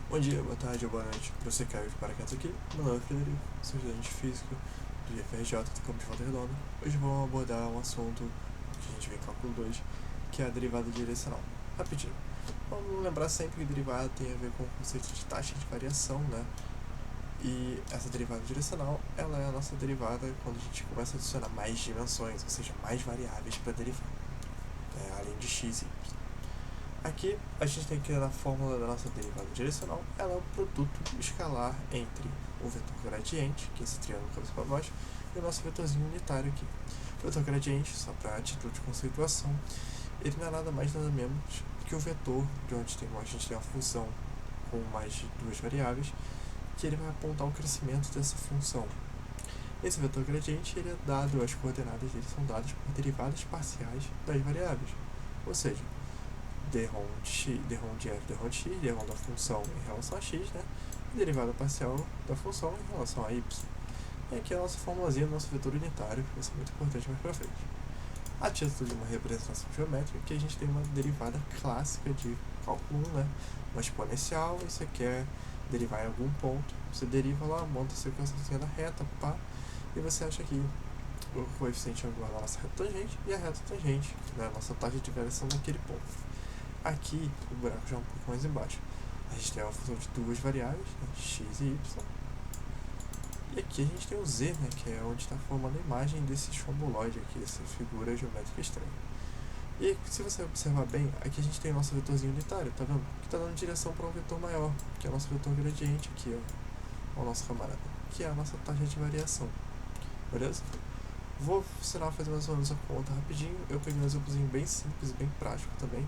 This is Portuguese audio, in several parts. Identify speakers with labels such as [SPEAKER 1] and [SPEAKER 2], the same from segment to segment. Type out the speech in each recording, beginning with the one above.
[SPEAKER 1] Bom dia, boa tarde ou boa noite para você que caiu de paraquedas aqui. Meu nome é Frederico, sou estudante físico do IFRJ do Campo de Volta Redonda. Hoje vamos abordar um assunto que a gente vê em cálculo 2, que é a derivada direcional. Rapidinho, vamos lembrar sempre que derivada tem a ver com o conceito de taxa de variação, né? E essa derivada direcional, ela é a nossa derivada quando a gente começa a adicionar mais dimensões, ou seja, mais variáveis para derivar, além de x e y. Aqui a gente tem que na fórmula da nossa derivada direcional, ela é o produto escalar entre o vetor gradiente, que é esse triângulo cabeça para baixo, e o nosso vetorzinho unitário aqui. O vetor gradiente, só para título de conceituação, ele não é nada mais nada menos que o vetor de onde a gente tem uma função com mais de duas variáveis, que ele vai apontar o crescimento dessa função. Esse vetor gradiente ele é dado, as coordenadas dele são dadas por derivadas parciais das variáveis, ou seja, d-ROM de x, d-ROM de f, d-ROM de x, d-ROM da função em relação a x, né? E derivada parcial da função em relação a y. E aqui é a nossa formulazinha do nosso vetor unitário, que vai ser muito importante mais pra frente. A título de uma representação geométrica, que a gente tem uma derivada clássica de cálculo 1, né? Uma exponencial, e você quer derivar em algum ponto, você deriva lá, monta a sequência da reta, pá, e você acha que o coeficiente angular da nossa reta tangente e a reta tangente, né? A nossa taxa de variação naquele ponto. Aqui, o buraco já é um pouco mais embaixo. A gente tem uma função de duas variáveis, né, x e y. E aqui a gente tem o z, né, que é onde está formando a imagem desse chombolóide aqui, dessa figura geométrica estranha. E se você observar bem, aqui a gente tem o nosso vetorzinho unitário, tá vendo? Que está dando direção para um vetor maior, que é o nosso vetor gradiente aqui, ó, o nosso camarada, que é a nossa taxa de variação. Beleza? Vou ensinar a fazer mais ou menos a conta rapidinho. Eu peguei um exemplozinho bem simples, bem prático também,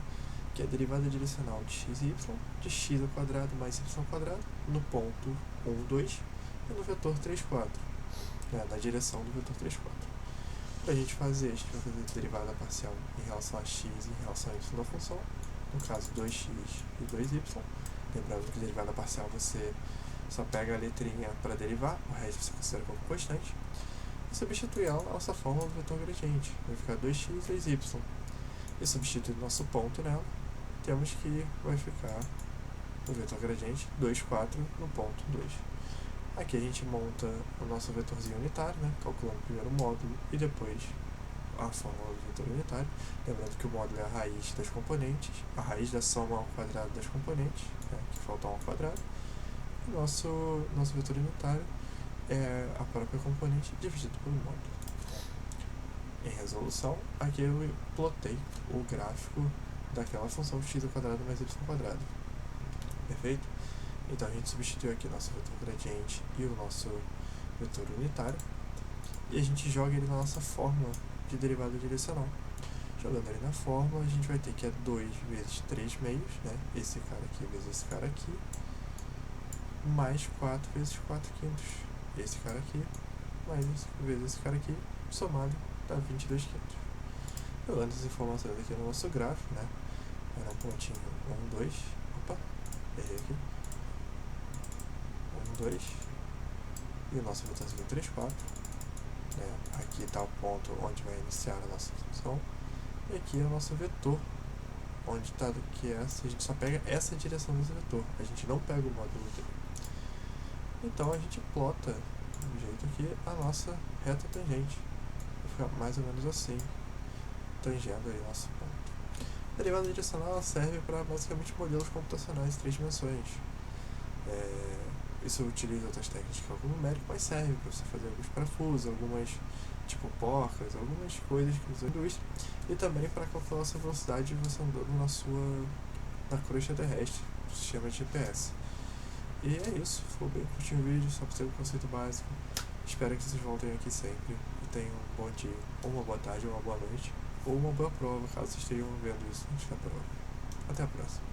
[SPEAKER 1] que é a derivada direcional de x e y, de x ao quadrado mais y ao quadrado, no ponto 1, 2, e no vetor 3, 4, na direção do vetor 3, 4. Para a gente fazer, a gente vai fazer a derivada parcial em relação a x e em relação a y da função, no caso 2x e 2y. Lembrando que a derivada parcial você só pega a letrinha para derivar, o resto você considera como constante, e substituir ela na nossa fórmula do vetor gradiente, vai ficar 2x e 2y. E substituir o nosso ponto nela, temos que vai ficar o vetor gradiente 2, 4 no ponto 2. Aqui a gente monta o nosso vetorzinho unitário, né, calculando primeiro o módulo e depois a fórmula do vetor unitário. Lembrando que o módulo é a raiz das componentes, a raiz da soma ao quadrado das componentes, né, que falta 1 ao quadrado. E nosso vetor unitário é a própria componente dividido pelo módulo. Em resolução, aqui eu plotei o gráfico daquela função x ao quadrado mais y ao quadrado. Perfeito? Então a gente substitui aqui nosso vetor gradiente e o nosso vetor unitário, e a gente joga ele na nossa fórmula de derivada direcional. Jogando ele na fórmula, a gente vai ter que é 2 vezes 3 meios, né? Esse cara aqui vezes esse cara aqui, mais 4 vezes 4 quintos. Esse cara aqui, mais vezes esse cara aqui, somado dá 22 quintos. Jogando as informações aqui no nosso gráfico, né? Era um pontinho 1, 2, opa, errei aqui, 1, 2, e o nosso vetorzinho 3, 4, né? Aqui está o ponto onde vai iniciar a nossa função, e aqui é o nosso vetor, onde está, que é essa, a gente só pega essa direção desse vetor, a gente não pega o módulo dele. Então a gente plota do jeito aqui a nossa reta tangente, vai ficar mais ou menos assim, tangendo aí nosso ponto. A derivada direcional serve para basicamente modelos computacionais em 3 dimensões. Isso utiliza outras técnicas de cálculo numérico, mas serve para você fazer alguns parafusos, algumas tipo porcas, algumas coisas que usa a indústria, e também para calcular a sua velocidade você andando na crosta terrestre, do sistema de GPS. E é isso, ficou bem curtinho o vídeo, só para ter um conceito básico. Espero que vocês voltem aqui sempre e tenham um bom dia, ou uma boa tarde, ou uma boa noite, ou uma boa prova, caso vocês estejam vendo isso antes da prova. Até a próxima.